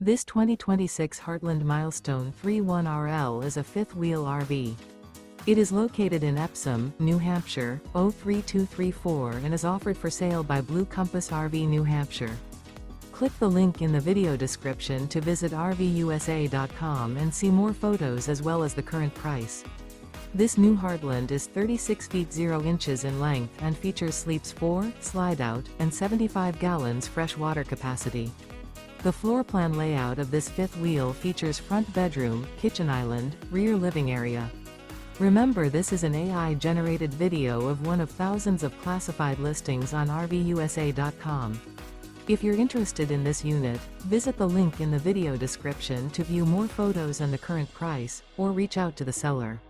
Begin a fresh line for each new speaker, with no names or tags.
This 2026 Heartland Milestone 31RL is a fifth-wheel RV. It is located in Epsom, New Hampshire, 03234 and is offered for sale by Blue Compass RV New Hampshire. Click the link in the video description to visit RVUSA.com and see more photos as well as the current price. This new Heartland is 36 feet 0 inches in length and features sleeps 4, Slideout, and 75 gallons fresh water capacity. The floor plan layout of this fifth wheel features front bedroom, kitchen island, rear living area. Remember, this is an AI-generated video of one of thousands of classified listings on RVUSA.com. If you're interested in this unit, visit the link in the video description to view more photos and the current price, or reach out to the seller.